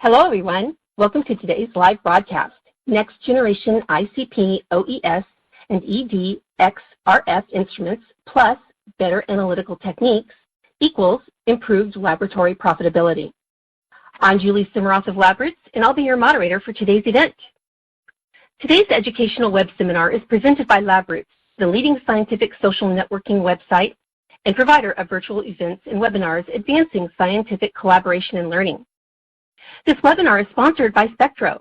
Hello everyone, welcome to today's live broadcast, Next Generation ICP OES and ED-XRF Instruments plus Better Analytical Techniques equals Improved Laboratory Profitability. I'm Julie Simmeroff of LabRoots, and I'll be your moderator for today's event. Today's educational web seminar is presented by LabRoots, the leading scientific social networking website and provider of virtual events and webinars advancing scientific collaboration and learning. This webinar is sponsored by SPECTRO.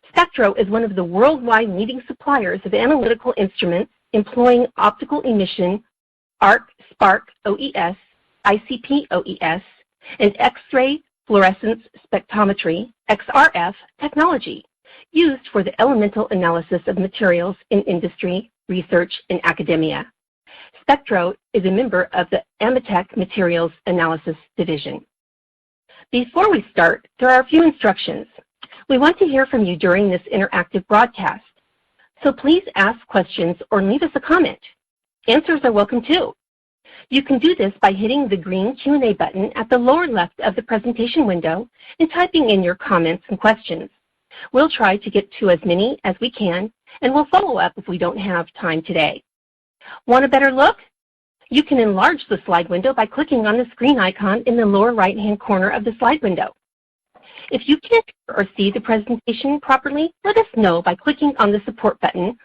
SPECTRO is one of the worldwide leading suppliers of analytical instruments employing optical emission, arc, spark, OES, ICP OES, and X-ray fluorescence spectrometry, XRF, technology used for the elemental analysis of materials in industry, research, and academia. SPECTRO is a member of the AMETEK Materials Analysis Division. Before we start, there are a few instructions. We want to hear from you during this interactive broadcast, so please ask questions or leave us a comment. Answers are welcome too. You can do this by hitting the green Q&A button at the lower left of the presentation window and typing in your comments and questions. We'll try to get to as many as we can, and we'll follow up if we don't have time today. Want a better look? You can enlarge the slide window by clicking on the screen icon in the lower right-hand corner of the slide window. If you can't hear or see the presentation properly, let us know by clicking on the support button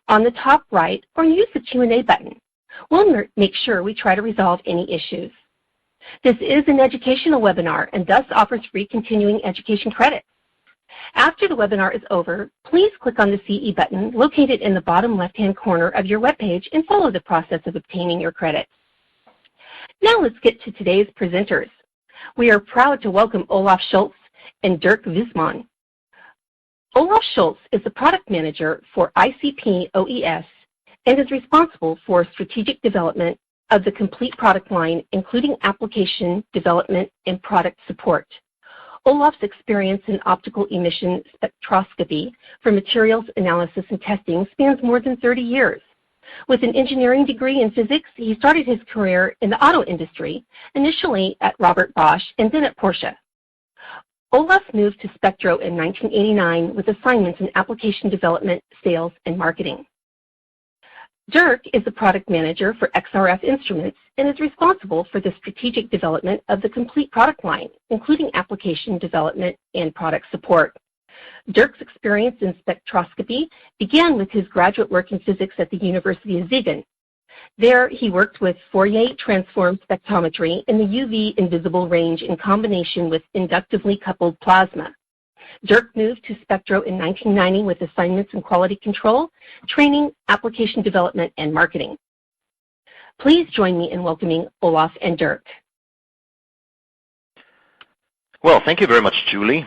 on the top right or use the Q&A button. We'll make sure we try to resolve any issues. This is an educational webinar and thus offers free continuing education credits. After the webinar is over, please click on the CE button located in the bottom left-hand corner of your webpage and follow the process of obtaining your credits. Now let's get to today's presenters. We are proud to welcome Olaf Schulz and Dirk Wissmann. Olaf Schulz is the product manager for ICP OES and is responsible for strategic development of the complete product line, including application development and product support. Olaf's experience in optical emission spectroscopy for materials analysis and testing spans more than 30 years. With an engineering degree in physics, he started his career in the auto industry, initially at Robert Bosch and then at Porsche. Olaf moved to SPECTRO in 1989 with assignments in application development, sales, and marketing. Dirk is the product manager for XRF Instruments and is responsible for the strategic development of the complete product line, including application development and product support. Dirk's experience in spectroscopy began with his graduate work in physics at the University of Siegen. There, he worked with Fourier transform spectrometry in the UV invisible range in combination with inductively coupled plasma. Dirk moved to SPECTRO in 1990 with assignments in quality control, training, application development, and marketing. Please join me in welcoming Olaf and Dirk. Well, thank you very much, Julie.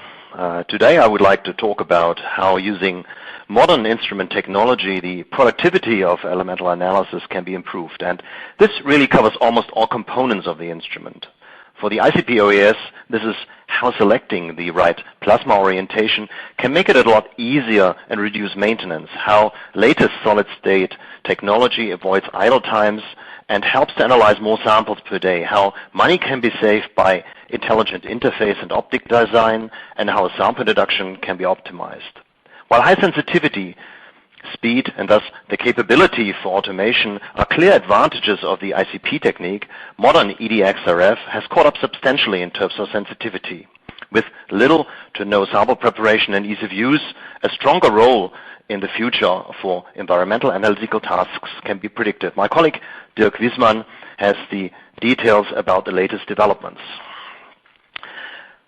Today I would like to talk about how using modern instrument technology, the productivity of elemental analysis can be improved. And this really covers almost all components of the instrument. For the ICP OES, this is how selecting the right plasma orientation can make it a lot easier and reduce maintenance, how latest solid-state technology avoids idle times and helps to analyze more samples per day, how money can be saved by intelligent interface and optical design, and how sample deduction can be optimized. While high sensitivity, speed, and thus the capability for automation are clear advantages of the ICP technique, modern ED-XRF has caught up substantially in terms of sensitivity. With little to no sample preparation and ease of use, a stronger role in the future for environmental analytical tasks can be predicted. My colleague Dirk Wissmann has the details about the latest developments.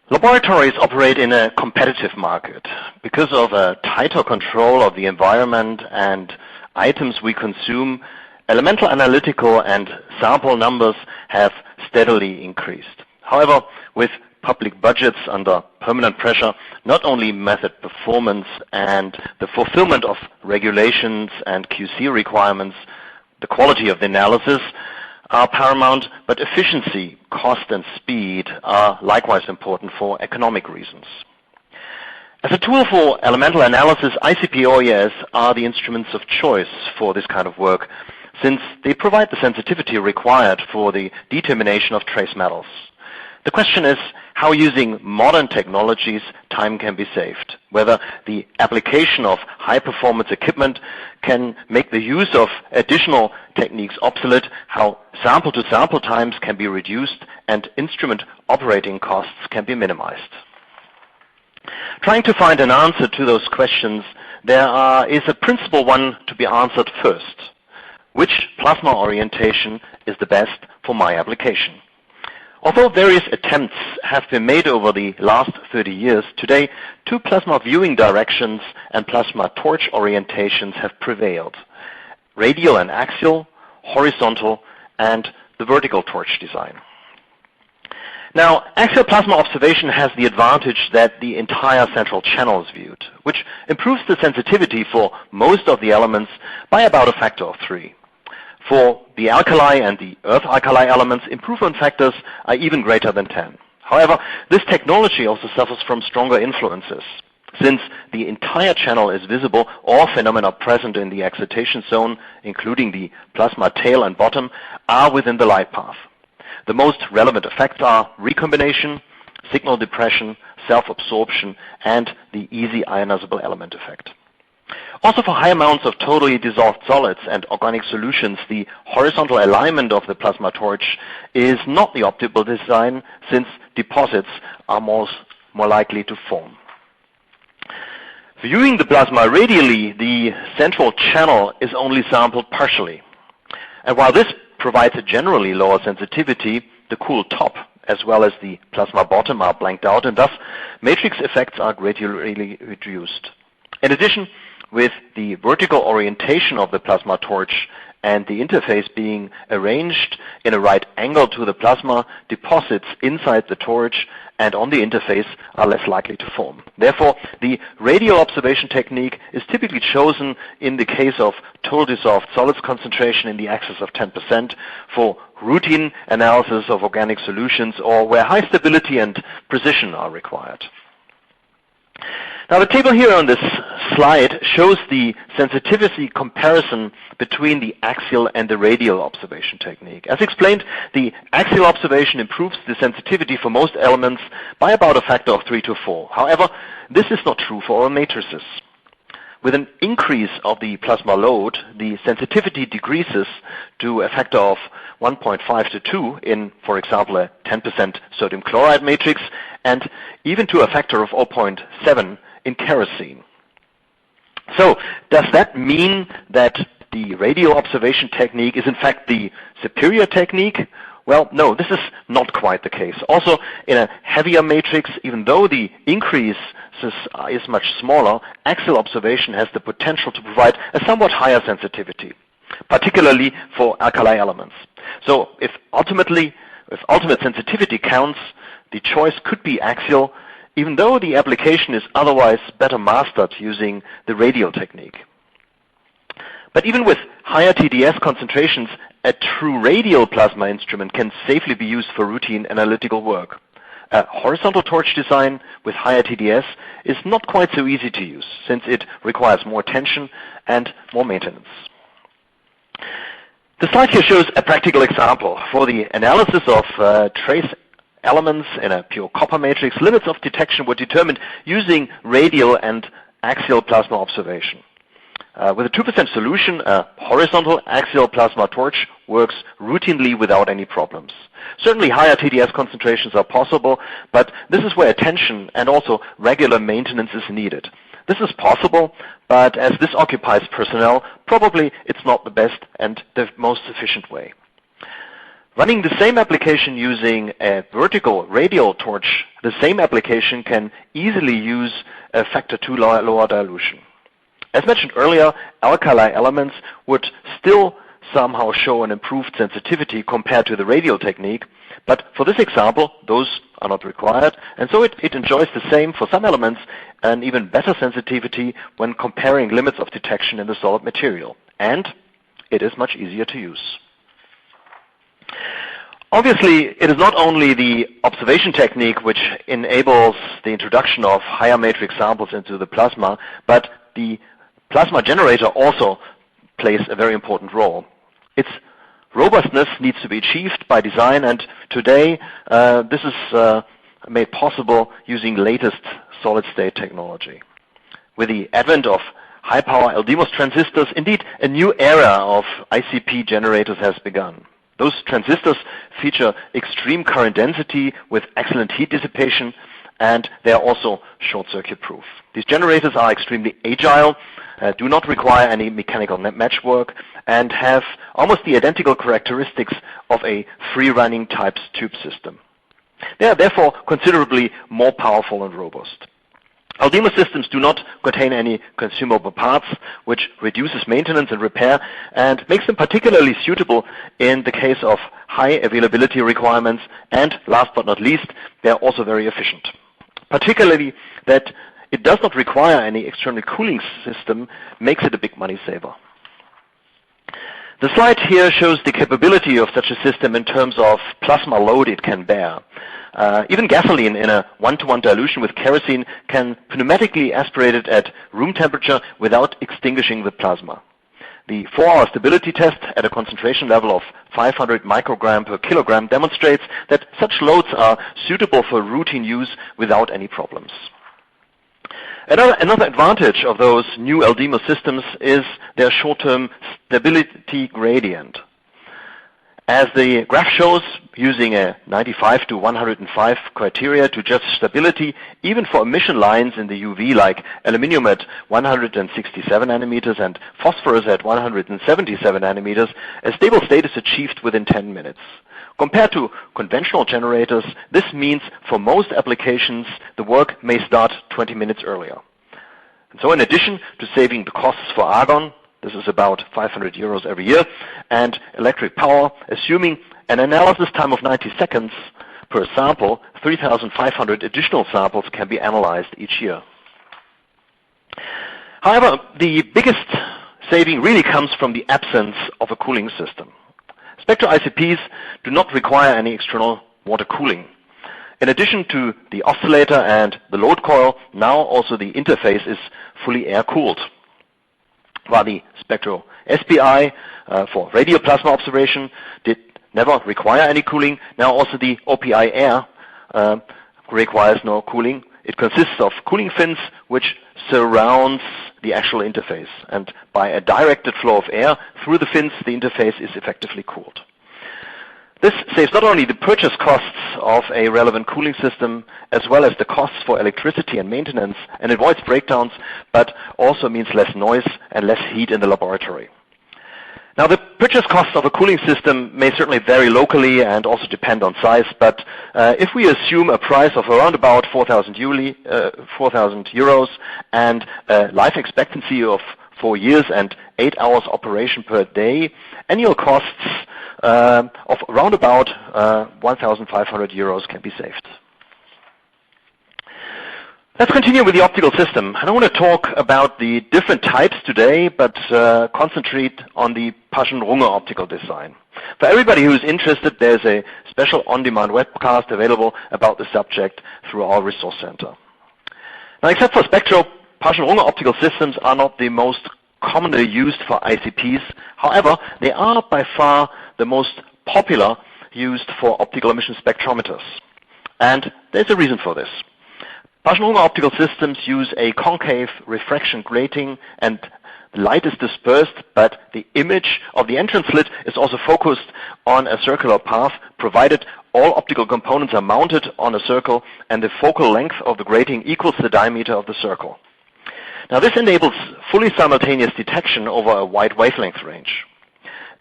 Laboratories operate in a competitive market. Because of a tighter control of the environment and items we consume, elemental analytical and sample numbers have steadily increased. However, with public budgets under permanent pressure, not only method performance and the fulfillment of regulations and QC requirements, the quality of the analysis are paramount, but efficiency, cost, and speed are likewise important for economic reasons. As a tool for elemental analysis, ICP OES are the instruments of choice for this kind of work, since they provide the sensitivity required for the determination of trace metals. The question is how using modern technologies time can be saved, whether the application of high-performance equipment can make the use of additional techniques obsolete, how sample-to-sample times can be reduced, and instrument operating costs can be minimized. Trying to find an answer to those questions, there is a principal one to be answered first. Which plasma orientation is the best for my application? Although various attempts have been made over the last 30 years, today 2 plasma viewing directions and plasma torch orientations have prevailed: radial and axial, horizontal, and the vertical torch design. Now, axial plasma observation has the advantage that the entire central channel is viewed, which improves the sensitivity for most of the elements by about a factor of 3. For the alkali and the earth-alkali elements, improvement factors are even greater than 10. However, this technology also suffers from stronger influences. Since the entire channel is visible, all phenomena present in the excitation zone, including the plasma tail and bottom, are within the light path. The most relevant effects are recombination, signal depression, self-absorption, and the easy ionizable element effect. Also, for high amounts of totally dissolved solids and organic solutions, the horizontal alignment of the plasma torch is not the optimal design, since deposits are more likely to form. Viewing the plasma radially, the central channel is only sampled partially. And while this provides a generally lower sensitivity, the cool top as well as the plasma bottom are blanked out, and thus matrix effects are gradually reduced. In addition, with the vertical orientation of the plasma torch and the interface being arranged in a right angle to the plasma, deposits inside the torch and on the interface are less likely to form. Therefore, the radial observation technique is typically chosen in the case of total dissolved solids concentration in the excess of 10%, for routine analysis of organic solutions, or where high stability and precision are required. Now, the table here on this slide shows the sensitivity comparison between the axial and the radial observation technique. As explained, the axial observation improves the sensitivity for most elements by about a factor of 3 to 4. However, this is not true for all matrices. With an increase of the plasma load, the sensitivity decreases to a factor of 1.5 to 2 in, for example, a 10% sodium chloride matrix, and even to a factor of 0.7 in kerosene. So, does that mean that the radial observation technique is in fact the superior technique? Well, no, this is not quite the case. Also, in a heavier matrix, even though the increase is much smaller, axial observation has the potential to provide a somewhat higher sensitivity, particularly for alkali elements. So, if ultimate sensitivity counts, the choice could be axial, even though the application is otherwise better mastered using the radial technique. But even with higher TDS concentrations, a true radial plasma instrument can safely be used for routine analytical work. A horizontal torch design with higher TDS is not quite so easy to use, since it requires more attention and more maintenance. The slide here shows a practical example. For the analysis of trace elements in a pure copper matrix, limits of detection were determined using radial and axial plasma observation. With a 2% solution, a horizontal axial plasma torch works routinely without any problems. Certainly higher TDS concentrations are possible, but this is where attention and also regular maintenance is needed. This is possible, but as this occupies personnel, probably it's not the best and the most efficient way. Running the same application using a vertical radial torch, the same application can easily use a factor 2 lower dilution. As mentioned earlier, alkali elements would still somehow show an improved sensitivity compared to the radial technique, but for this example, those are not required, and so it enjoys the same for some elements and even better sensitivity when comparing limits of detection in the solid material, and it is much easier to use. Obviously, it is not only the observation technique which enables the introduction of higher matrix samples into the plasma, but the plasma generator also plays a very important role. Its robustness needs to be achieved by design, and today this is made possible using latest solid-state technology. With the advent of high-power LDMOS transistors, indeed, a new era of ICP generators has begun. Those transistors feature extreme current density with excellent heat dissipation, and they are also short-circuit proof. These generators are extremely agile, do not require any mechanical matchwork, and have almost the identical characteristics of a free-running types tube system. They are therefore considerably more powerful and robust. LDMOS systems do not contain any consumable parts, which reduces maintenance and repair and makes them particularly suitable in the case of high availability requirements, and last but not least, they are also very efficient. Particularly that it does not require any external cooling system makes it a big money saver. The slide here shows the capability of such a system in terms of plasma load it can bear. Even gasoline in a 1-to-1 dilution with kerosene can pneumatically aspirate it at room temperature without extinguishing the plasma. The 4-hour stability test at a concentration level of 500 microgram per kilogram demonstrates that such loads are suitable for routine use without any problems. Another advantage of those new LDMOS systems is their short-term stability gradient. As the graph shows, using a 95 to 105 criteria to judge stability, even for emission lines in the UV like aluminium at 167 nanometers and phosphorus at 177 nanometers, a stable state is achieved within 10 minutes. Compared to conventional generators, this means for most applications, the work may start 20 minutes earlier. And so in addition to saving the costs for argon, this is about 500 euros every year, and electric power, assuming an analysis time of 90 seconds per sample, 3,500 additional samples can be analyzed each year. However, the biggest saving really comes from the absence of a cooling system. SPECTRO ICPs do not require any external water cooling. In addition to the oscillator and the load coil, now also the interface is fully air-cooled. While the SPECTRO SPI for radial plasma observation did never require any cooling, now also the OPI air requires no cooling. It consists of cooling fins which surrounds the actual interface, and by a directed flow of air through the fins, the interface is effectively cooled. This saves not only the purchase costs of a relevant cooling system, as well as the costs for electricity and maintenance, and avoids breakdowns, but also means less noise and less heat in the laboratory. Now, the purchase cost of a cooling system may certainly vary locally and also depend on size, but if we assume a price of around about 4,000 euros and a life expectancy of 4 years and 8 hours operation per day, annual costs of around about 1,500 euros can be saved. Let's continue with the optical system. I don't want to talk about the different types today, but concentrate on the Paschen-Runge optical design. For everybody who is interested, there's a special on-demand webcast available about the subject through our resource center. Now, except for SPECTRO, Paschen-Runge optical systems are not the most commonly used for ICPs. However, they are by far the most popular used for optical emission spectrometers. And there's a reason for this. Paschen-Runge optical systems use a concave refraction grating, and the light is dispersed, but the image of the entrance slit is also focused on a circular path, provided all optical components are mounted on a circle and the focal length of the grating equals the diameter of the circle. Now, this enables fully simultaneous detection over a wide wavelength range.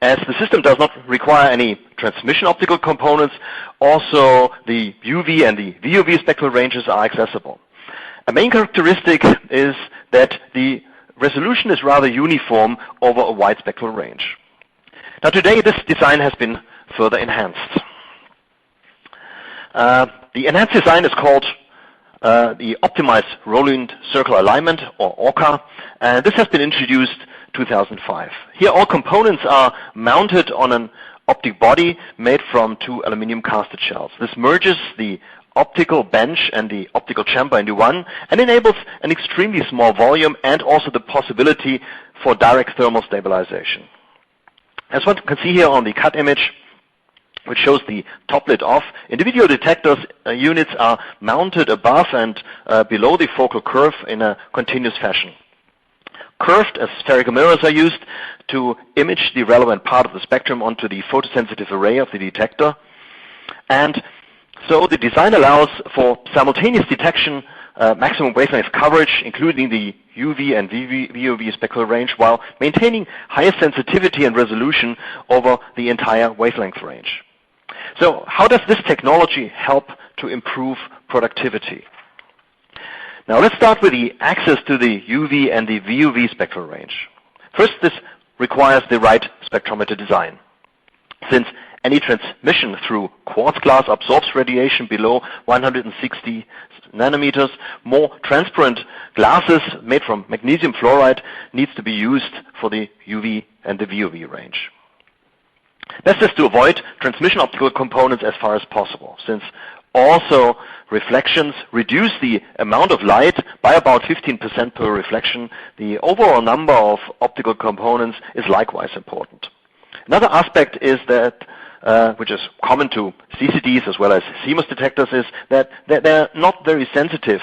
As the system does not require any transmission optical components, also the UV and the VUV spectral ranges are accessible. A main characteristic is that the resolution is rather uniform over a wide spectral range. Now, today this design has been further enhanced. The enhanced design is called the Optimized Rolling Circle Alignment, or ORCA, and this has been introduced 2005. Here all components are mounted on an optic body made from 2 aluminum casted shells. This merges the optical bench and the optical chamber into one and enables an extremely small volume and also the possibility for direct thermal stabilization. As one can see here on the cut image, which shows the top lid off, individual detectors units are mounted above and below the focal curve in a continuous fashion. Curved spherical mirrors are used to image the relevant part of the spectrum onto the photosensitive array of the detector. And so the design allows for simultaneous detection, maximum wavelength coverage, including the UV and VOV spectral range, while maintaining highest sensitivity and resolution over the entire wavelength range. So how does this technology help to improve productivity? Now let's start with the access to the UV and the VOV spectral range. First, this requires the right spectrometer design. Since any transmission through quartz glass absorbs radiation below 160 nanometers, more transparent glasses made from magnesium fluoride needs to be used for the UV and the VOV range. Best is to avoid transmission optical components as far as possible, since also reflections reduce the amount of light by about 15% per reflection. The overall number of optical components is likewise important. Another aspect is that, which is common to CCDs as well as CMOS detectors, is that they're not very sensitive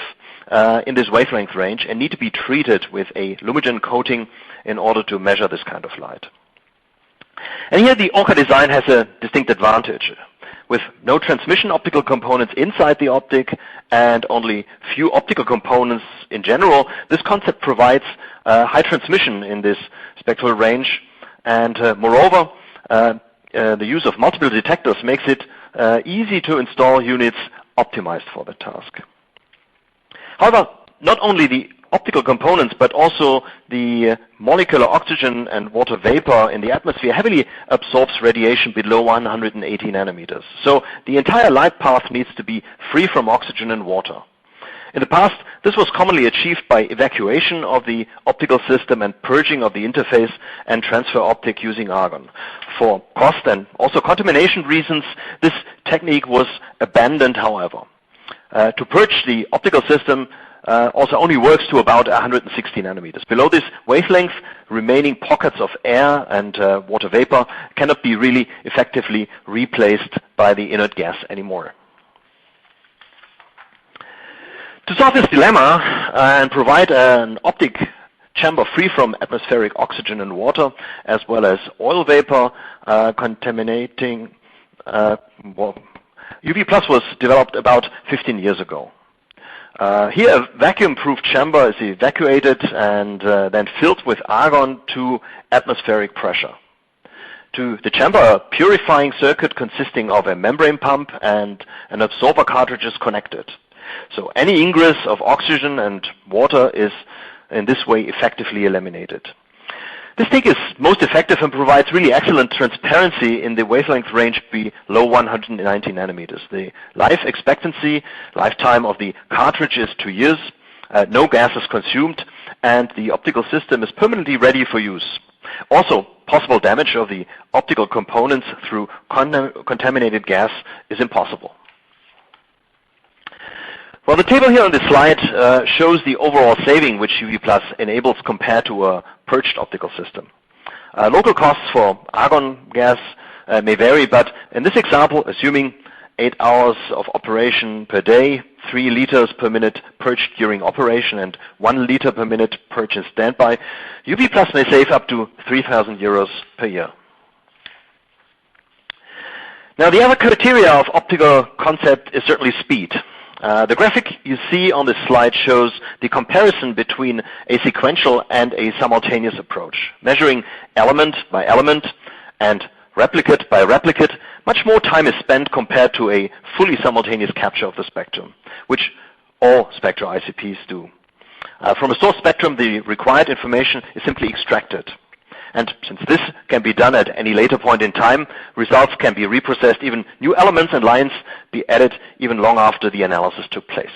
in this wavelength range and need to be treated with a lumigen coating in order to measure this kind of light. And here the ORCA design has a distinct advantage. With no transmission optical components inside the optic and only few optical components in general, this concept provides high transmission in this spectral range, and moreover, the use of multiple detectors makes it easy to install units optimized for the task. However, not only the optical components, but also the molecular oxygen and water vapor in the atmosphere heavily absorbs radiation below 180 nanometers. So the entire light path needs to be free from oxygen and water. In the past, this was commonly achieved by evacuation of the optical system and purging of the interface and transfer optic using argon. For cost and also contamination reasons, this technique was abandoned, however. To purge the optical system also only works to about 160 nanometers. Below this wavelength, remaining pockets of air and water vapor cannot be really effectively replaced by the inert gas anymore. To solve this dilemma and provide an optic chamber free from atmospheric oxygen and water, as well as oil vapor contaminating, UV Plus was developed about 15 years ago. Here a vacuum-proof chamber is evacuated and then filled with argon to atmospheric pressure. To the chamber, a purifying circuit consisting of a membrane pump and an absorber cartridge is connected. So any ingress of oxygen and water is in this way effectively eliminated. This technique is most effective and provides really excellent transparency in the wavelength range below 190 nanometers. The life expectancy, lifetime of the cartridge is 2 years, no gas is consumed, and the optical system is permanently ready for use. Also, possible damage of the optical components through contaminated gas is impossible. Well, the table here on this slide shows the overall saving which UV Plus enables compared to a purged optical system. Local costs for argon gas may vary, but in this example, assuming 8 hours of operation per day, 3 liters per minute purged during operation, and 1 liter per minute purged in standby, UV Plus may save up to 3,000 euros per year. Now, the other criteria of optical concept is certainly speed. The graphic you see on this slide shows the comparison between a sequential and a simultaneous approach. Measuring element by element and replicate by replicate, much more time is spent compared to a fully simultaneous capture of the spectrum, which all SPECTRO ICPs do. From a source spectrum, the required information is simply extracted. And since this can be done at any later point in time, results can be reprocessed, even new elements and lines be added even long after the analysis took place.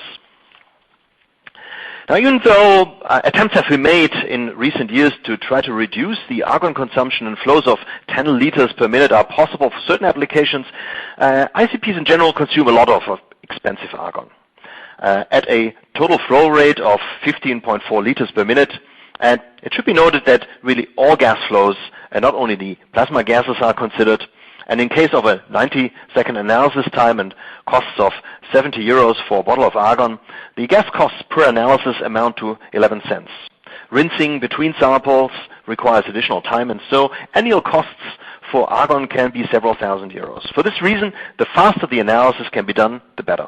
Now, even though attempts have been made in recent years to try to reduce the argon consumption and flows of 10 liters per minute are possible for certain applications, ICPs in general consume a lot of expensive argon. At a total flow rate of 15.4 liters per minute, And it should be noted that really all gas flows, and not only the plasma gases, are considered. And in case of a 90-second analysis time and costs of 70 euros for a bottle of argon, the gas costs per analysis amount to 11 cents. Rinsing between samples requires additional time, and so annual costs for argon can be several thousand euros. For this reason, the faster the analysis can be done, the better.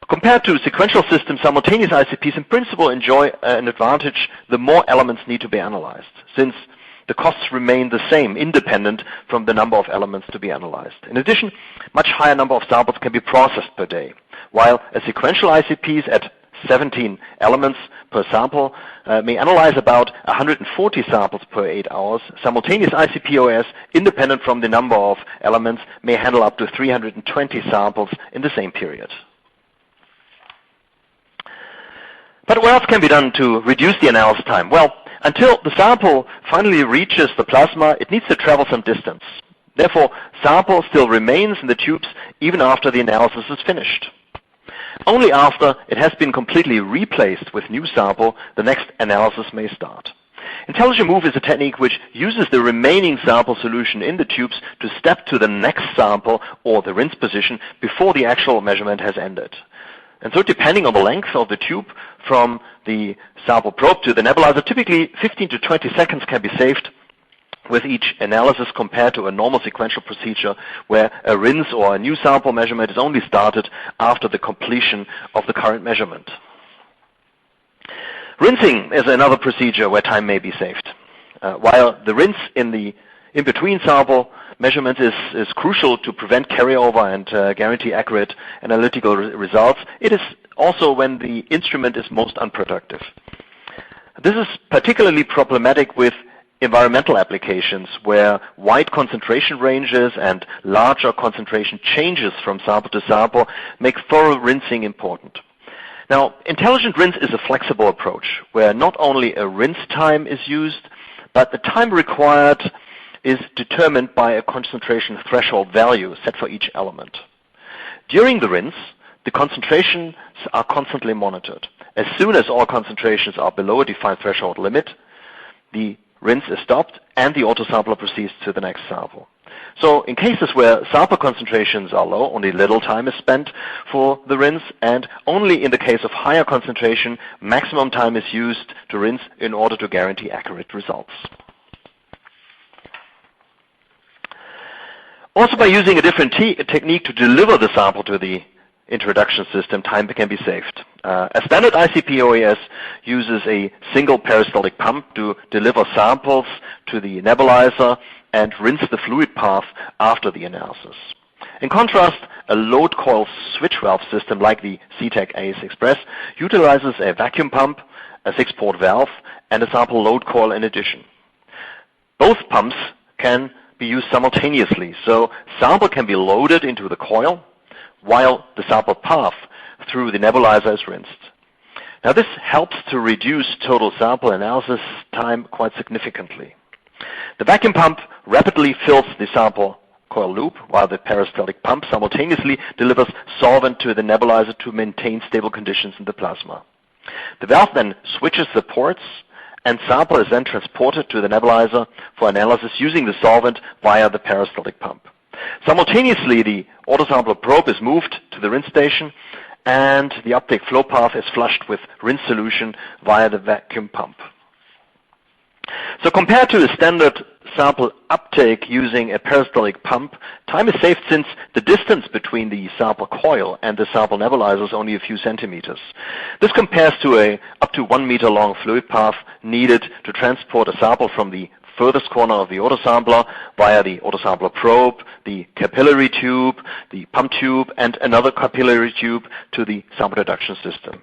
Compared to sequential systems, simultaneous ICPs in principle enjoy an advantage the more elements need to be analyzed, since the costs remain the same, independent from the number of elements to be analyzed. In addition, much higher number of samples can be processed per day, while a sequential ICPs at 17 elements per sample may analyze about 140 samples per 8 hours. Simultaneous ICP OES, independent from the number of elements, may handle up to 320 samples in the same period. But what else can be done to reduce the analysis time? Well, until the sample finally reaches the plasma, it needs to travel some distance. Therefore, sample still remains in the tubes even after the analysis is finished. Only after it has been completely replaced with new sample, the next analysis may start. Intelligent move is a technique which uses the remaining sample solution in the tubes to step to the next sample or the rinse position before the actual measurement has ended. And so depending on the length of the tube from the sample probe to the nebulizer, typically 15 to 20 seconds can be saved with each analysis compared to a normal sequential procedure where a rinse or a new sample measurement is only started after the completion of the current measurement. Rinsing is another procedure where time may be saved. While the rinse in between sample measurements is crucial to prevent carryover and guarantee accurate analytical results, it is also when the instrument is most unproductive. This is particularly problematic with environmental applications where wide concentration ranges and larger concentration changes from sample to sample make thorough rinsing important. Now, intelligent rinse is a flexible approach where not only a rinse time is used, but the time required is determined by a concentration threshold value set for each element. During the rinse, the concentrations are constantly monitored. As soon as all concentrations are below a defined threshold limit, the rinse is stopped and the autosampler proceeds to the next sample. So in cases where sample concentrations are low, only little time is spent for the rinse, and only in the case of higher concentration, maximum time is used to rinse in order to guarantee accurate results. Also, by using a different technique to deliver the sample to the introduction system, time can be saved. A standard ICP OES uses a single peristaltic pump to deliver samples to the nebulizer and rinse the fluid path after the analysis. In contrast, a load coil switch valve system like the CTEC ASXPRESS utilizes a vacuum pump, a 6-port valve, and a sample load coil in addition. Both pumps can be used simultaneously, so sample can be loaded into the coil while the sample path through the nebulizer is rinsed. Now this helps to reduce total sample analysis time quite significantly. The vacuum pump rapidly fills the sample coil loop, while the peristaltic pump simultaneously delivers solvent to the nebulizer to maintain stable conditions in the plasma. The valve then switches the ports, and sample is then transported to the nebulizer for analysis using the solvent via the peristaltic pump. Simultaneously, the autosampler probe is moved to the rinse station, and the uptake flow path is flushed with rinse solution via the vacuum pump. So compared to a standard sample uptake using a peristaltic pump, time is saved since the distance between the sample coil and the sample nebulizer is only a few centimeters. This compares to a up to 1 meter long fluid path needed to transport a sample from the furthest corner of the autosampler via the autosampler probe, the capillary tube, the pump tube, and another capillary tube to the sample reduction system.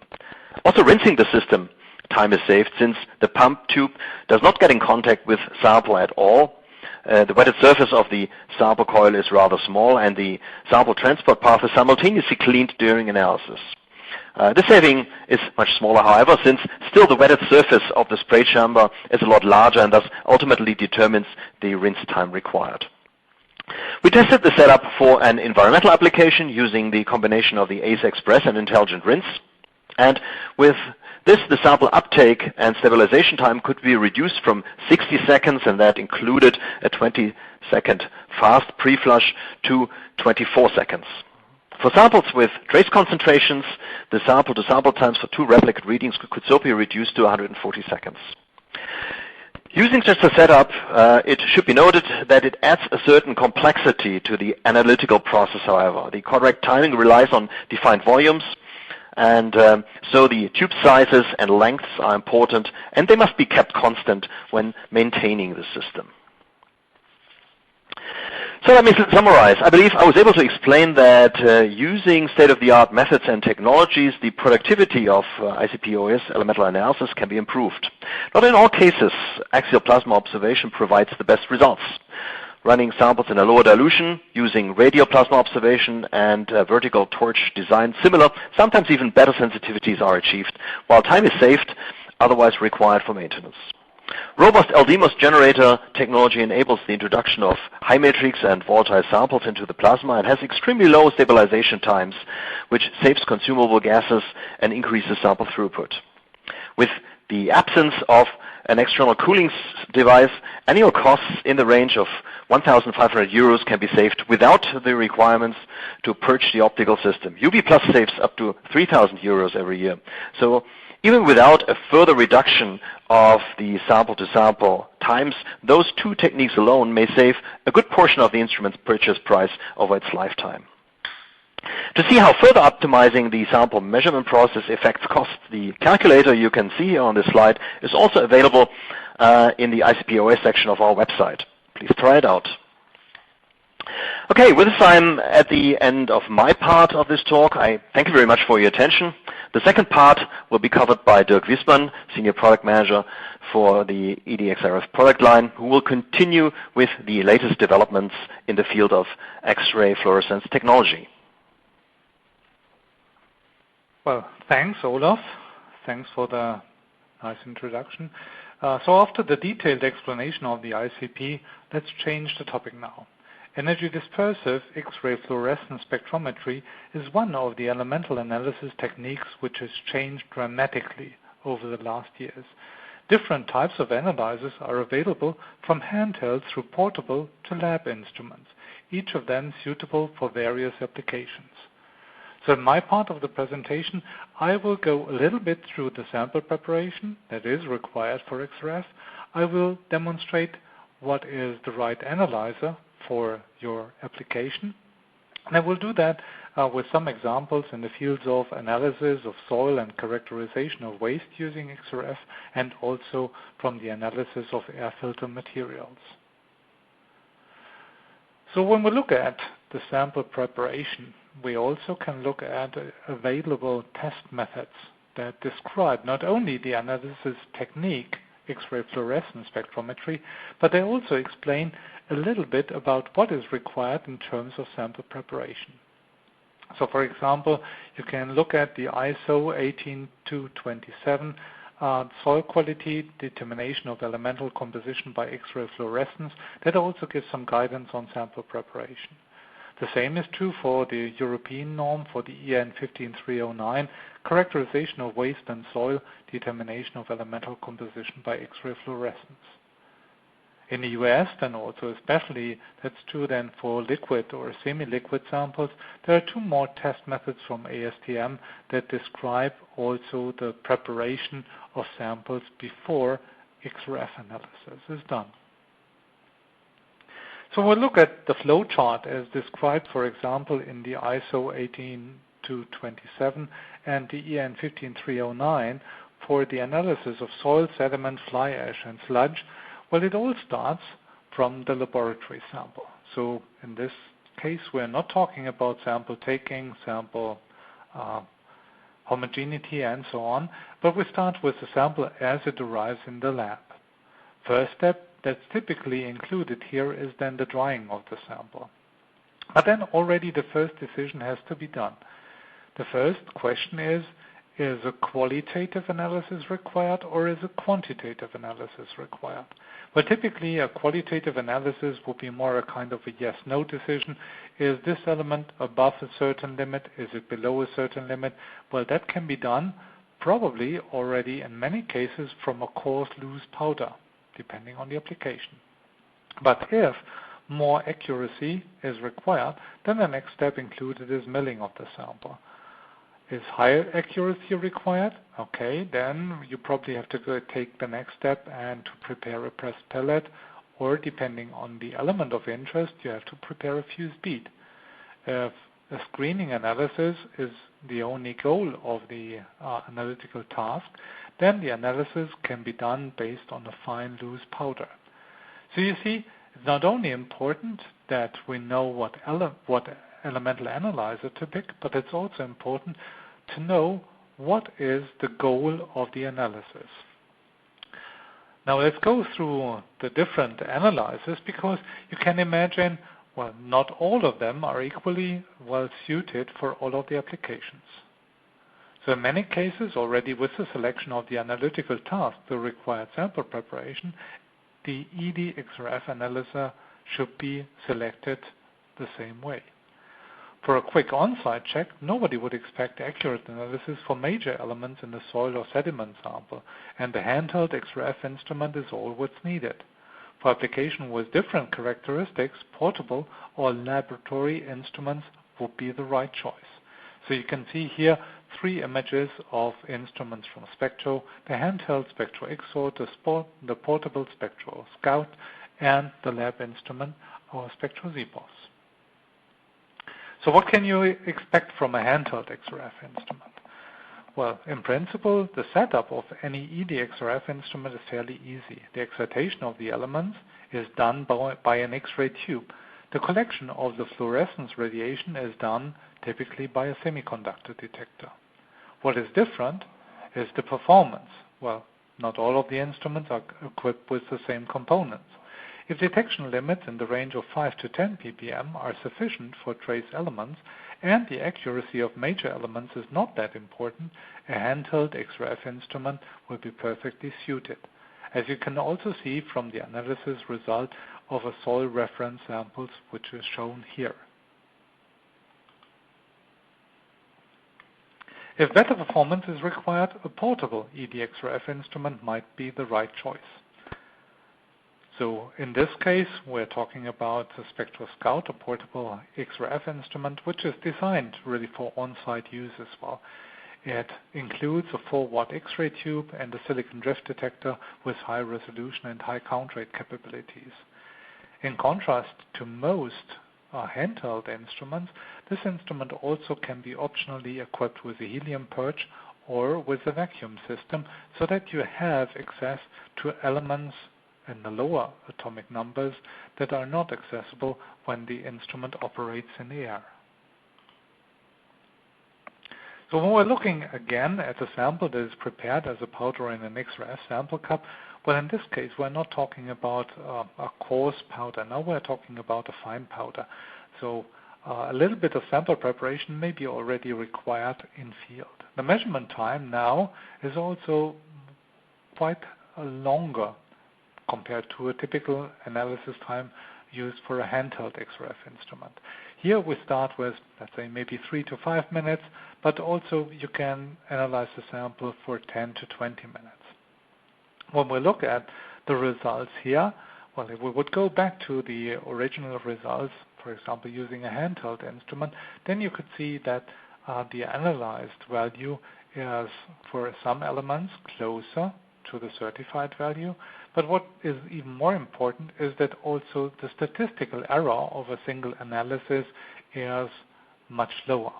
Also, rinsing the system time is saved since the pump tube does not get in contact with sample at all. The wetted surface of the sample coil is rather small, and the sample transport path is simultaneously cleaned during analysis. This saving is much smaller, however, since still the wetted surface of the spray chamber is a lot larger and thus ultimately determines the rinse time required. We tested the setup for an environmental application using the combination of the ASXPRESS and intelligent rinse. And with this, the sample uptake and stabilization time could be reduced from 60 seconds, and that included a 20-second fast pre-flush, to 24 seconds. For samples with trace concentrations, the sample-to-sample times for 2 replicate readings could so be reduced to 140 seconds. Using such a setup, it should be noted that it adds a certain complexity to the analytical process, however. The correct timing relies on defined volumes, and so the tube sizes and lengths are important, and they must be kept constant when maintaining the system. So let me summarize. I believe I was able to explain that using state-of-the-art methods and technologies, the productivity of ICP OES elemental analysis can be improved. Not in all cases, axial plasma observation provides the best results. Running samples in a lower dilution, using radial plasma observation and vertical torch design, similar, sometimes even better sensitivities are achieved, while time is saved, otherwise required for maintenance. Robust LDMOS generator technology enables the introduction of high matrix and volatile samples into the plasma and has extremely low stabilization times, which saves consumable gases and increases sample throughput. With the absence of an external cooling device, annual costs in the range of 1,500 euros can be saved without the requirements to purge the optical system. UV Plus saves up to 3,000 euros every year. So even without a further reduction of the sample-to-sample times, those 2 techniques alone may save a good portion of the instrument's purchase price over its lifetime. To see how further optimizing the sample measurement process affects costs, the calculator you can see here on this slide is also available in the ICP OES section of our website. Please try it out. Okay, with this I'm at the end of my part of this talk. I thank you very much for your attention. The second part will be covered by Dirk Wissmann, Senior Product Manager for the ED-XRF product line, who will continue with the latest developments in the field of X-ray fluorescence technology. Well, thanks, Olaf. Thanks for the nice introduction. So after the detailed explanation of the ICP, let's change the topic now. Energy dispersive X-ray fluorescence spectrometry is one of the elemental analysis techniques which has changed dramatically over the last years. Different types of analyzers are available, from handheld through portable to lab instruments, each of them suitable for various applications. So in my part of the presentation, I will go a little bit through the sample preparation that is required for XRF. I will demonstrate what is the right analyzer for your application. And I will do that with some examples in the fields of analysis of soil and characterization of waste using XRF, and also from the analysis of air filter materials. So when we look at the sample preparation, we also can look at available test methods that describe not only the analysis technique, X-ray fluorescence spectrometry, but they also explain a little bit about what is required in terms of sample preparation. So for example, you can look at the ISO 18227 soil quality determination of elemental composition by X-ray fluorescence. That also gives some guidance on sample preparation. The same is true for the European norm for the EN15309, characterization of waste and soil, determination of elemental composition by X-ray fluorescence. In the US, and also especially that's true then for liquid or semi-liquid samples, there are 2 more test methods from ASTM that describe also the preparation of samples before XRF analysis is done. So we'll look at the flow chart as described, for example, in the ISO 18227 and the EN15309 for the analysis of soil, sediment, fly ash, and sludge. Well, it all starts from the laboratory sample. So in this case, we're not talking about sample taking, sample homogeneity, and so on, but we start with the sample as it arrives in the lab. First step that's typically included here is then the drying of the sample. But then already the first decision has to be done. The first question is a qualitative analysis required or is a quantitative analysis required? Well, typically a qualitative analysis would be more a kind of a yes-no decision. Is this element above a certain limit? Is it below a certain limit? Well, that can be done probably already in many cases from a coarse loose powder, depending on the application. But if more accuracy is required, then the next step included is milling of the sample. Is higher accuracy required? Okay, then you probably have to take the next step and to prepare a pressed pellet, or depending on the element of interest, you have to prepare a fused bead. If a screening analysis is the only goal of the analytical task, then the analysis can be done based on a fine loose powder. So you see, it's not only important that we know what elemental analyzer to pick, but it's also important to know what is the goal of the analysis. Now let's go through the different analyzers, because you can imagine, well, not all of them are equally well suited for all of the applications. So in many cases, already with the selection of the analytical task, the required sample preparation, the ED-XRF analyzer should be selected the same way. For a quick on-site check, nobody would expect accurate analysis for major elements in the soil or sediment sample, and the handheld XRF instrument is all what's needed. For application with different characteristics, portable or laboratory instruments would be the right choice. So you can see here 3 images of instruments from SPECTRO: the handheld SPECTRO ISO, the portable SPECTRO Scout, and the lab instrument, our SPECTRO ZBOS. So what can you expect from a handheld XRF instrument? Well, in principle, the setup of any ED-XRF instrument is fairly easy. The excitation of the elements is done by an X-ray tube. The collection of the fluorescence radiation is done typically by a semiconductor detector. What is different is the performance. Well, not all of the instruments are equipped with the same components. If detection limits in the range of 5 to 10 ppm are sufficient for trace elements, and the accuracy of major elements is not that important, a handheld XRF instrument will be perfectly suited, as you can also see from the analysis result of a soil reference samples, which is shown here. If better performance is required, a portable ED-XRF instrument might be the right choice. So in this case, we're talking about the SPECTRO Scout, a portable XRF instrument, which is designed really for on-site use as well. It includes a 4-watt X-ray tube and a silicon drift detector with high resolution and high count rate capabilities. In contrast to most handheld instruments, this instrument also can be optionally equipped with a helium purge or with a vacuum system, so that you have access to elements in the lower atomic numbers that are not accessible when the instrument operates in the air. So when we're looking again at a sample that is prepared as a powder in an XRF sample cup, well, in this case we're not talking about a coarse powder. Now we're talking about a fine powder. So a little bit of sample preparation may be already required in field. The measurement time now is also quite longer compared to a typical analysis time used for a handheld XRF instrument. Here we start with, let's say, maybe 3 to 5 minutes, but also you can analyze the sample for 10 to 20 minutes. When we look at the results here, well, if we would go back to the original results, for example, using a handheld instrument, then you could see that the analyzed value is, for some elements, closer to the certified value. But what is even more important is that also the statistical error of a single analysis is much lower.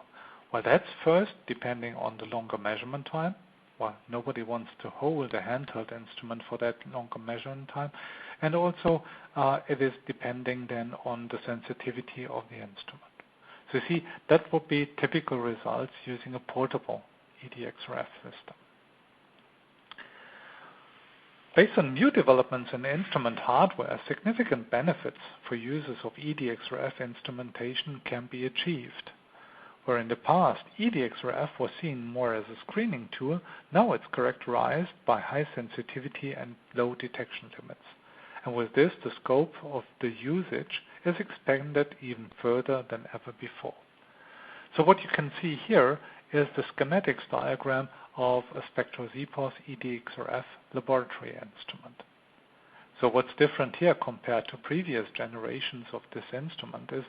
Well, that's first depending on the longer measurement time. Well, nobody wants to hold a handheld instrument for that longer measurement time. And also it is depending then on the sensitivity of the instrument. So you see, that would be typical results using a portable ED-XRF system. Based on new developments in instrument hardware, significant benefits for users of ED-XRF instrumentation can be achieved. Where in the past ED-XRF was seen more as a screening tool, now it's characterized by high sensitivity and low detection limits. And with this, the scope of the usage is expanded even further than ever before. So what you can see here is the schematics diagram of a SPECTRO ZPOS ED-XRF laboratory instrument. So what's different here compared to previous generations of this instrument is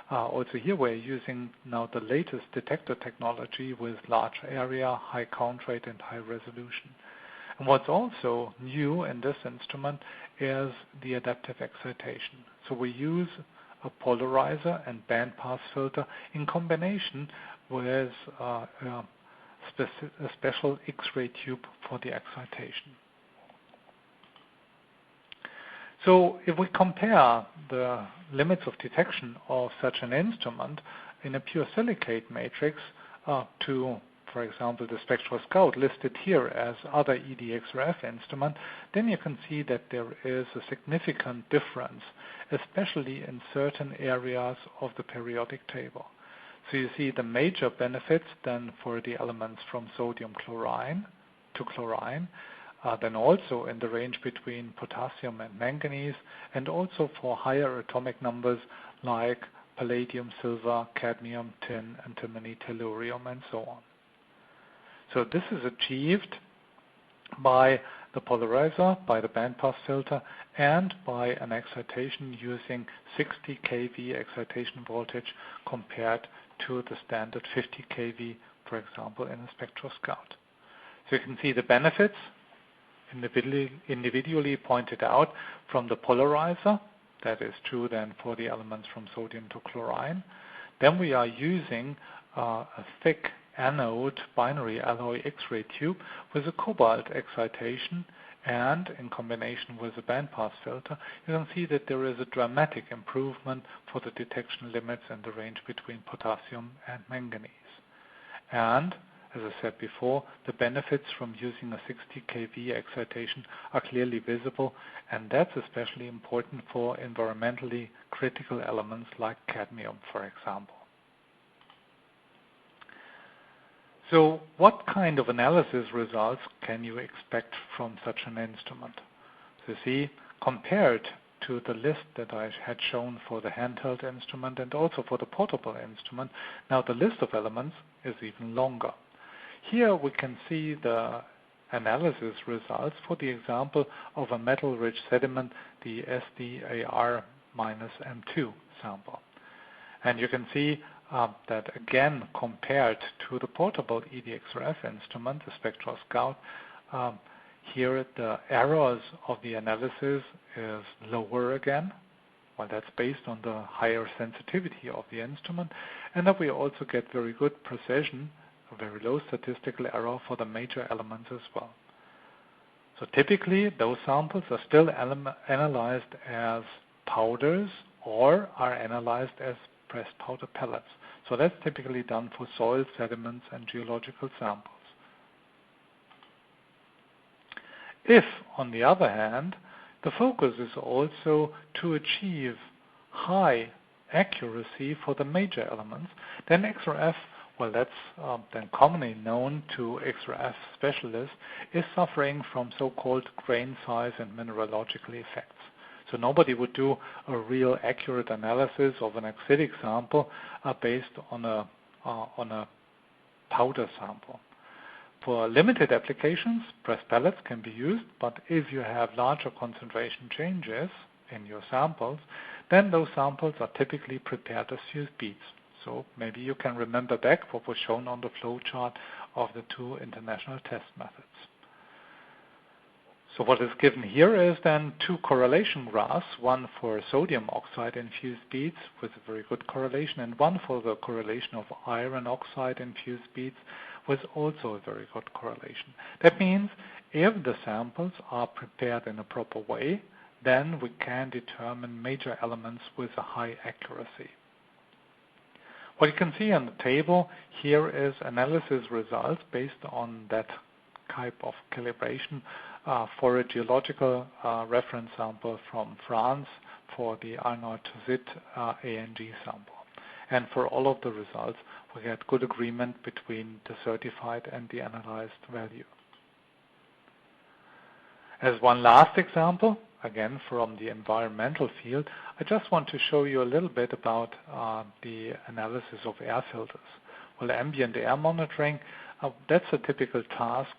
also here we're using now the latest detector technology with large area, high count rate, and high resolution. And what's also new in this instrument is the adaptive excitation. So we use a polarizer and bandpass filter in combination with a special X-ray tube for the excitation. So if we compare the limits of detection of such an instrument in a pure silicate matrix to, for example, the SPECTRO Scout listed here as other ED-XRF instrument, then you can see that there is a significant difference, especially in certain areas of the periodic table. So you see the major benefits then for the elements from sodium chlorine to chlorine, then also in the range between potassium and manganese, and also for higher atomic numbers like palladium, silver, cadmium, tin, antimony, tellurium, and so on. So this is achieved by the polarizer, by the bandpass filter, and by an excitation using 60 kV excitation voltage compared to the standard 50 kV, for example, in a SPECTRO Scout. So you can see the benefits individually pointed out from the polarizer. That is true then for the elements from sodium to chlorine. Then we are using a thick anode binary alloy X-ray tube with a cobalt excitation, and in combination with a bandpass filter, you can see that there is a dramatic improvement for the detection limits in the range between potassium and manganese. And as I said before, the benefits from using a 60 kV excitation are clearly visible, and that's especially important for environmentally critical elements like cadmium, for example. So what kind of analysis results can you expect from such an instrument? So you see, compared to the list that I had shown for the handheld instrument and also for the portable instrument, now the list of elements is even longer. Here we can see the analysis results for the example of a metal-rich sediment, the SDAR-M2 sample. And you can see that again, compared to the portable ED-XRF instrument, the SPECTRO Scout, here the errors of the analysis is lower again. Well, that's based on the higher sensitivity of the instrument, and that we also get very good precision, a very low statistical error for the major elements as well. So typically those samples are still analyzed as powders or are analyzed as pressed powder pellets. So that's typically done for soil, sediments, and geological samples. If, on the other hand, the focus is also to achieve high accuracy for the major elements, then XRF, well, that's then commonly known to XRF specialists, is suffering from so-called grain size and mineralogical effects. So nobody would do a real accurate analysis of an oxidic sample based on a powder sample. For limited applications, pressed pellets can be used, but if you have larger concentration changes in your samples, then those samples are typically prepared as fused beads. So maybe you can remember back what was shown on the flow chart of the two international test methods. So what is given here is then two correlation graphs, one for sodium oxide infused beads with a very good correlation, and one for the correlation of iron oxide infused beads with also a very good correlation. That means if the samples are prepared in a proper way, then we can determine major elements with a high accuracy. What you can see on the table here is analysis results based on that type of calibration for a geological reference sample from France for the Arnaud-Tuzit ANG sample. And for all of the results, we had good agreement between the certified and the analyzed value. As one last example, again from the environmental field, I just want to show you a little bit about the analysis of air filters. Well, ambient air monitoring, that's a typical task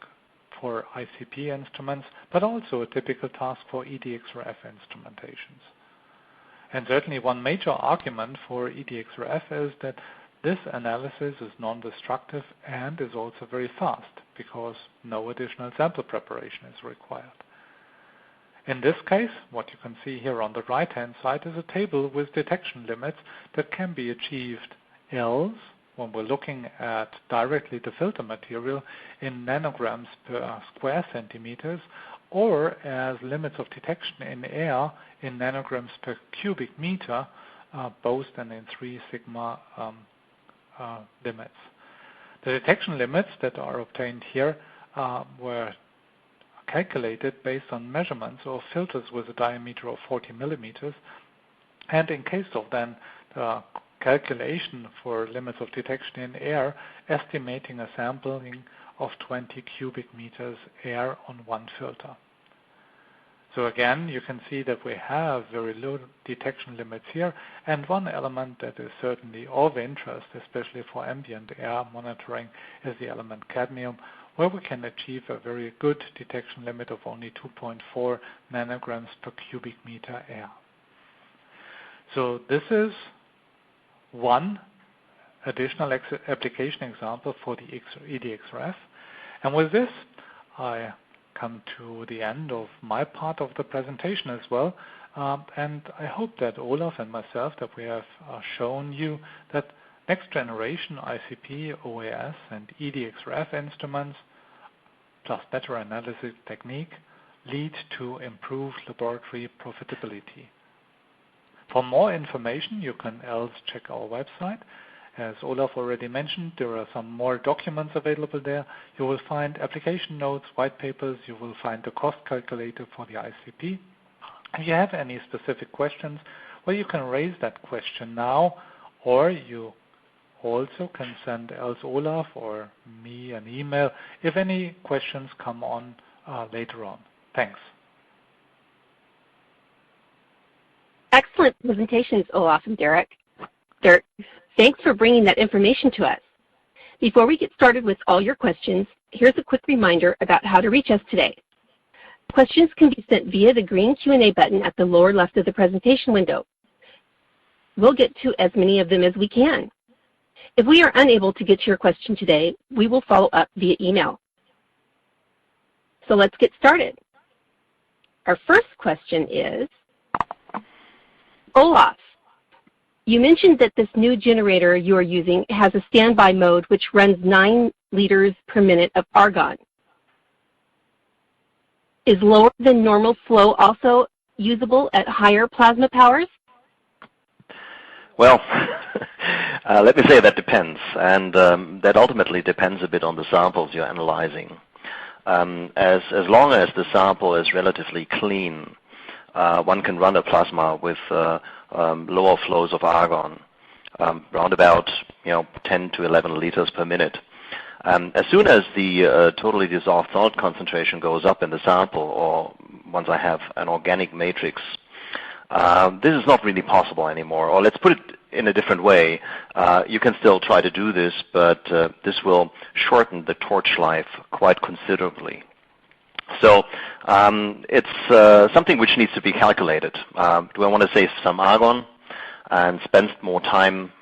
for ICP instruments, but also a typical task for ED-XRF instrumentations. And certainly one major argument for ED-XRF is that this analysis is non-destructive and is also very fast because no additional sample preparation is required. In this case, what you can see here on the right-hand side is a table with detection limits that can be achieved else when we're looking at directly the filter material in nanograms per square centimeters, or as limits of detection in air in nanograms per cubic meter, both then in 3 sigma limits. The detection limits that are obtained here were calculated based on measurements of filters with a diameter of 40 millimeters, and in case of then the calculation for limits of detection in air, estimating a sampling of 20 cubic meters air on one filter. So again, you can see that we have very low detection limits here, and one element that is certainly of interest, especially for ambient air monitoring, is the element cadmium, where we can achieve a very good detection limit of only 2.4 nanograms per cubic meter air. So this is one additional application example for the ED-XRF. And with this, I come to the end of my part of the presentation as well. And I hope that Olaf and myself, that we have shown you that next generation ICP, OES, and ED-XRF instruments, plus better analysis technique, lead to improved laboratory profitability. For more information, you can else check our website. As Olaf already mentioned, there are some more documents available there. You will find application notes, white papers, you will find the cost calculator for the ICP. If you have any specific questions, well, you can raise that question now, or you also can send else Olaf or me an email if any questions come on later on. Thanks. Excellent presentations, Olaf and Dirk. Dirk, thanks for bringing that information to us. Before we get started with all your questions, here's a quick reminder about how to reach us today. Questions can be sent via the green Q&A button at the lower left of the presentation window. We'll get to as many of them as we can. If we are unable to get to your question today, we will follow up via email. So let's get started. Our first question is, Olaf, you mentioned that this new generator you are using has a standby mode which runs 9 liters per minute of argon. Is lower than normal flow also usable at higher plasma powers? Well, let me say that depends, and that ultimately depends a bit on the samples you're analyzing. As long as the sample is relatively clean, one can run a plasma with lower flows of argon, around about 10 to 11 liters per minute. As soon as the totally dissolved salt concentration goes up in the sample, or once I have an organic matrix, this is not really possible anymore. Or let's put it in a different way. You can still try to do this, but this will shorten the torch life quite considerably. So it's something which needs to be calculated. Do I want to save some argon and spend more time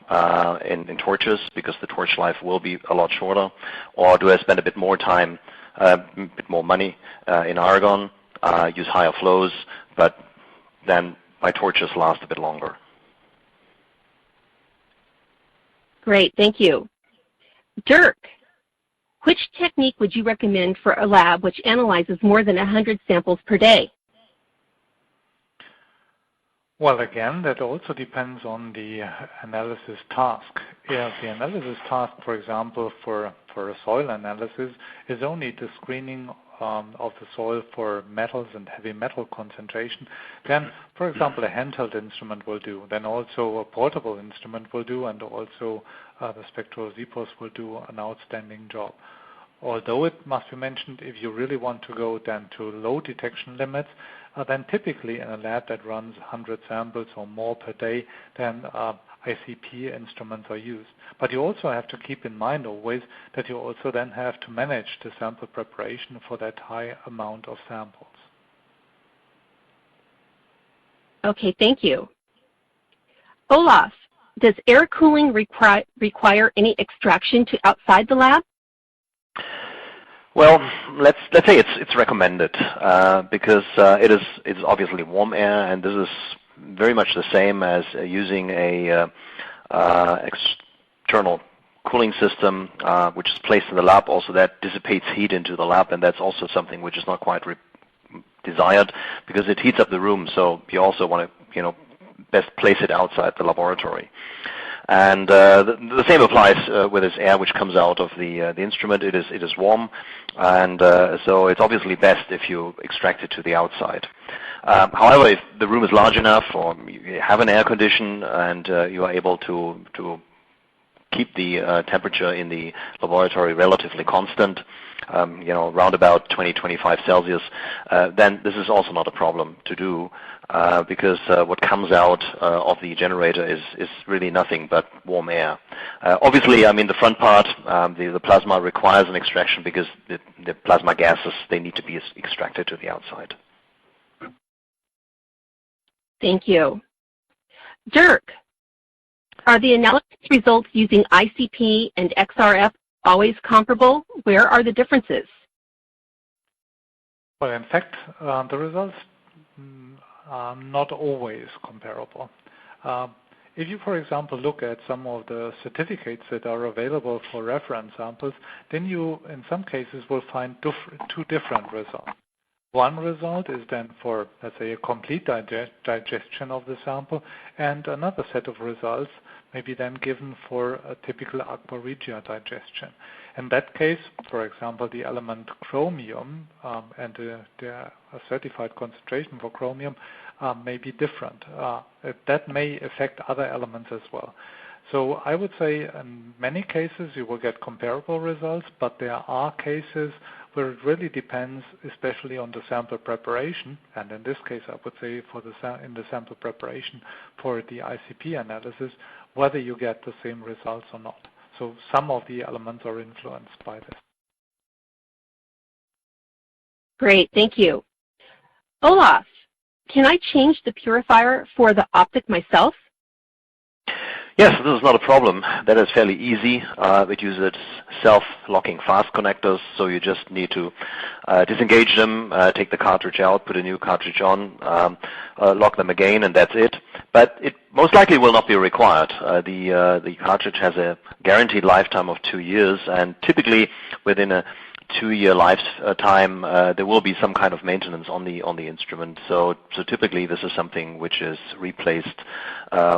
in torches because the torch life will be a lot shorter? Or do I spend a bit more time, a bit more money in argon, use higher flows, but then my torches last a bit longer? Great, thank you. Dirk, which technique would you recommend for a lab which analyzes more than 100 samples per day? Well, again, that also depends on the analysis task. If the analysis task, for example, for a soil analysis is only the screening of the soil for metals and heavy metal concentration, then, for example, a handheld instrument will do. Then also a portable instrument will do, and also the SPECTRO ZPOS will do an outstanding job. Although it must be mentioned, if you really want to go then to low detection limits, then typically in a lab that runs 100 samples or more per day, then ICP instruments are used. But you also have to keep in mind always that you also then have to manage the sample preparation for that high amount of samples. Okay, thank you. Olaf, does air cooling require any extraction to outside the lab? Well, let's say it's recommended because it's obviously warm air, and this is very much the same as using a external cooling system which is placed in the lab. Also, that dissipates heat into the lab, and that's also something which is not quite desired because it heats up the room. So you also want to, best place it outside the laboratory. And the same applies with this air which comes out of the instrument. It is warm, and so it's obviously best if you extract it to the outside. However, if the room is large enough, or you have an air condition, and you are able to keep the temperature in the laboratory relatively constant, around about 20-25 Celsius, then this is also not a problem to do because what comes out of the generator is really nothing but warm air. Obviously, the front part, the plasma requires an extraction because the plasma gases, they need to be extracted to the outside. Thank you. Dirk, are the analysis results using ICP and XRF always comparable? Where are the differences? Well, in fact, the results are not always comparable. If you, for example, look at some of the certificates that are available for reference samples, then you, in some cases, will find two different results. One result is then for, let's say, a complete digestion of the sample, and another set of results may be then given for a typical aqua regia digestion. In that case, for example, the element chromium and the certified concentration for chromium may be different. That may affect other elements as well. So I would say in many cases you will get comparable results, but there are cases where it really depends, especially on the sample preparation, and in this case I would say in the sample preparation for the ICP analysis, whether you get the same results or not. So some of the elements are influenced by this. Great, thank you. Olaf, can I change the purifier for the optic myself? Yes, this is not a problem. That is fairly easy. It uses self-locking fast connectors, so you just need to disengage them, take the cartridge out, put a new cartridge on, lock them again, and that's it. But it most likely will not be required. The cartridge has a guaranteed lifetime of 2 years, and typically within a 2-year lifetime, there will be some kind of maintenance on the instrument. So typically, this is something which is replaced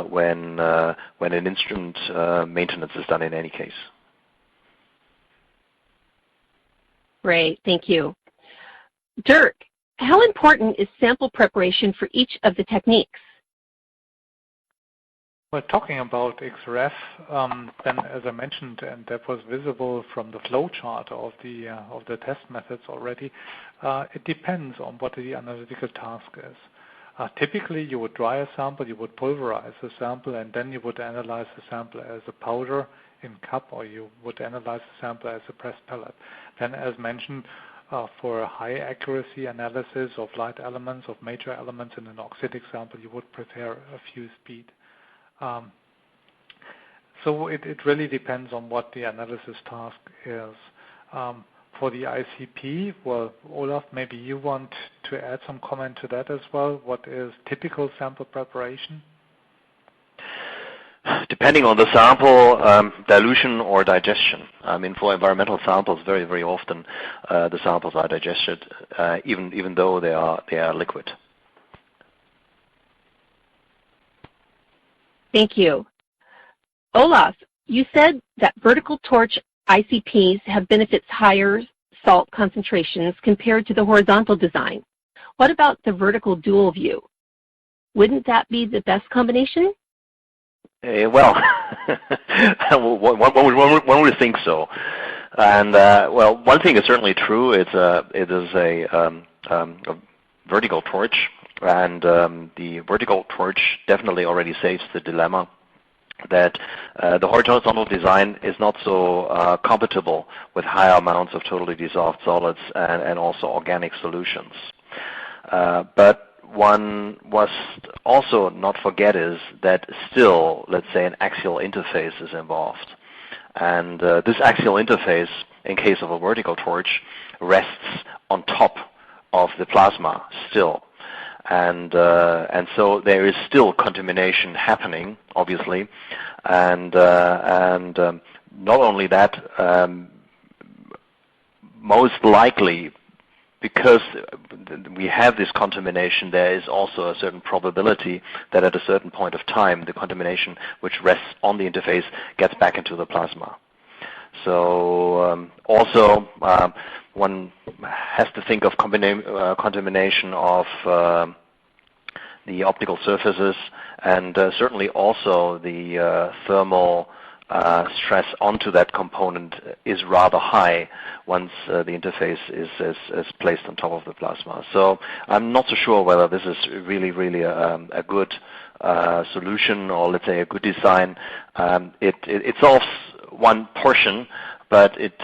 when an instrument maintenance is done in any case. Great, thank you. Dirk, how important is sample preparation for each of the techniques? We're talking about XRF, then as I mentioned, and that was visible from the flow chart of the test methods already, it depends on what the analytical task is. Typically, you would dry a sample, you would pulverize the sample, and then you would analyze the sample as a powder in cup, or you would analyze the sample as a pressed pellet. Then, as mentioned, for a high accuracy analysis of light elements, of major elements in an oxidic sample, you would prepare a fused bead. So it really depends on what the analysis task is. For the ICP, well, Olaf, maybe you want to add some comment to that as well. What is typical sample preparation? Depending on the sample, dilution or digestion. For environmental samples, very, very often the samples are digested, even though they are liquid. Thank you. Olaf, you said that vertical torch ICPs have benefits higher salt concentrations compared to the horizontal design. What about the vertical dual view? Wouldn't that be the best combination? Well, one would think so. And well, one thing is certainly true. It is a vertical torch, and the vertical torch definitely already saves the dilemma that the horizontal design is not so compatible with higher amounts of totally dissolved solids and also organic solutions. But one must also not forget is that still, let's say, an axial interface is involved. And this axial interface, in case of a vertical torch, rests on top of the plasma still. And so there is still contamination happening, obviously. And not only that, most likely, because we have this contamination, there is also a certain probability that at a certain point of time, the contamination which rests on the interface gets back into the plasma. So also, one has to think of contamination of the optical surfaces, and certainly also the thermal stress onto that component is rather high once the interface is placed on top of the plasma. So I'm not so sure whether this is really a good solution, or let's say a good design. It solves one portion, but it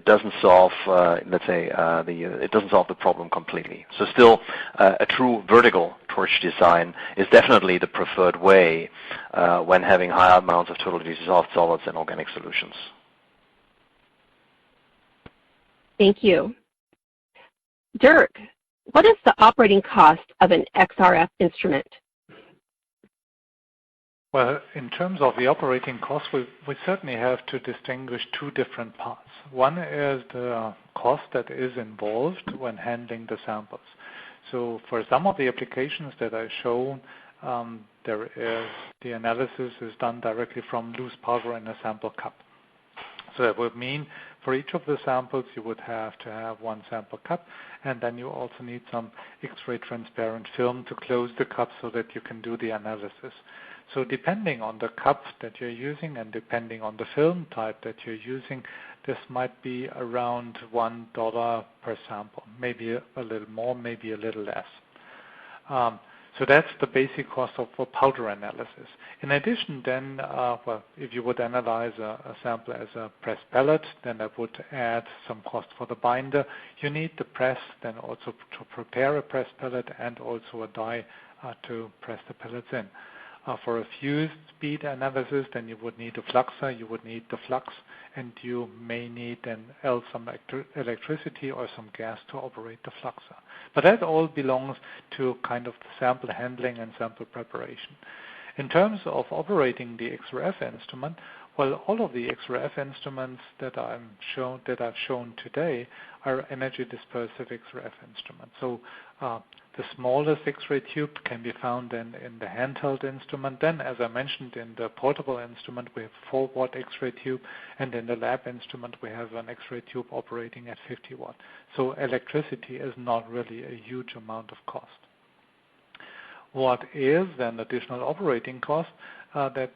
doesn't solve, let's say, it doesn't solve the problem completely. So still, a true vertical torch design is definitely the preferred way when having higher amounts of totally dissolved solids and organic solutions. Thank you. Dirk, what is the operating cost of an XRF instrument? Well, in terms of the operating cost, we certainly have to distinguish two different parts. One is the cost that is involved when handling the samples. So for some of the applications that I shown, the analysis is done directly from loose powder in a sample cup. So that would mean for each of the samples you would have to have one sample cup, and then you also need some X-ray transparent film to close the cup so that you can do the analysis. So depending on the cup that you're using and depending on the film type that you're using, this might be around $1 per sample, maybe a little more, maybe a little less. So that's the basic cost of a powder analysis. In addition then, well, if you would analyze a sample as a press pellet, then that would add some cost for the binder. You need the press then also to prepare a press pellet and also a die to press the pellets in. For a fused speed analysis, then you would need a fluxer, you would need the flux, and you may need then some electricity or some gas to operate the fluxer. But that all belongs to kind of the sample handling and sample preparation. In terms of operating the XRF instrument, well, all of the XRF instruments that I've shown today are energy dispersive XRF instruments. So the smallest X-ray tube can be found in the handheld instrument. Then, as I mentioned, in the portable instrument, we have 4-watt X-ray tube, and in the lab instrument, we have an X-ray tube operating at 50 watt. So electricity is not really a huge amount of cost. What is then additional operating cost that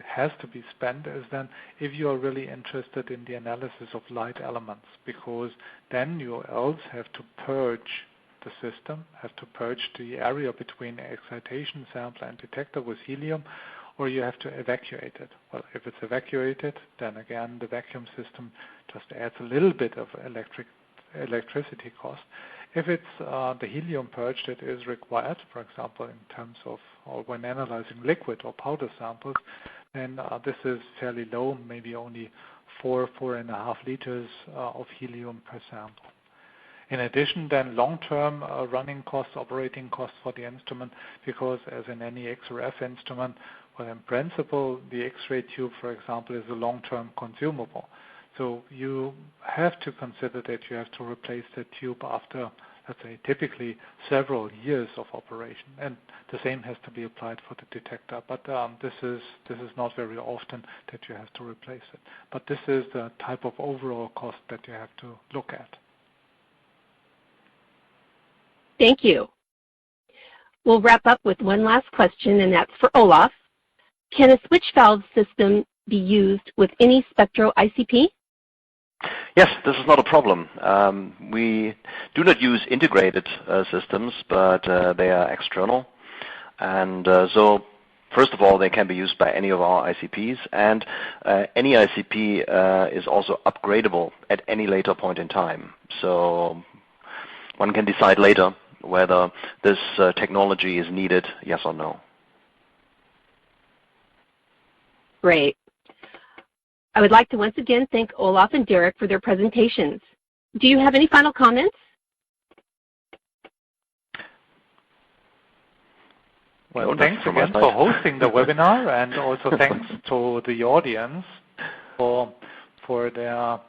has to be spent is then if you are really interested in the analysis of light elements, because then you also have to purge the system, have to purge the area between excitation sample and detector with helium, or you have to evacuate it. Well, if it's evacuated, then again the vacuum system just adds a little bit of electricity cost. If it's the helium purge that is required, for example, in terms of or when analyzing liquid or powder samples, then this is fairly low, maybe only 4.5 liters of helium per sample. In addition, then long-term running costs, operating costs for the instrument, because as in any XRF instrument, well, in principle, the X-ray tube, for example, is a long-term consumable. So you have to consider that you have to replace the tube after, let's say, typically several years of operation. And the same has to be applied for the detector. But this is not very often that you have to replace it. But this is the type of overall cost that you have to look at. Thank you. We'll wrap up with one last question, and that's for Olaf. Can a switch valve system be used with any SPECTRO ICP? Yes, this is not a problem. We do not use integrated systems, but they are external. And so First of all, they can be used by any of our ICPs, and any ICP is also upgradable at any later point in time. So one can decide later whether this technology is needed, yes or no. Great. I would like to once again thank Olaf and Dirk for their presentations. Do you have any final comments? Well, thanks again for hosting the webinar, and also thanks to the audience for their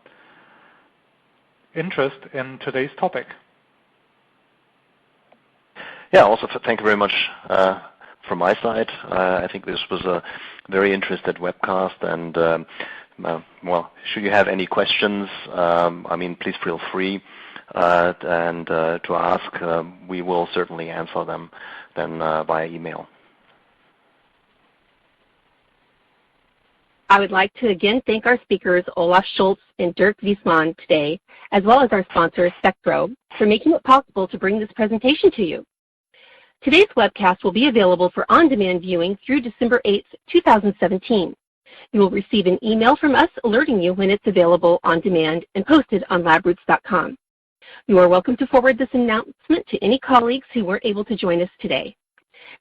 interest in today's topic. Yeah, also thank you very much from my side. I think this was a very interesting webcast, and well, should you have any questions, I mean, please feel free to ask. We will certainly answer them then via email. I would like to again thank our speakers, Olaf Schulz and Dirk Wissmann today, as well as our sponsor, SPECTRO, for making it possible to bring this presentation to you. Today's webcast will be available for on-demand viewing through December 8th, 2017. You will receive an email from us alerting you when it's available on demand and posted on labroots.com. You are welcome to forward this announcement to any colleagues who weren't able to join us today.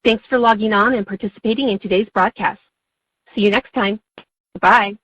Thanks for logging on and participating in today's broadcast. See you next time. Bye.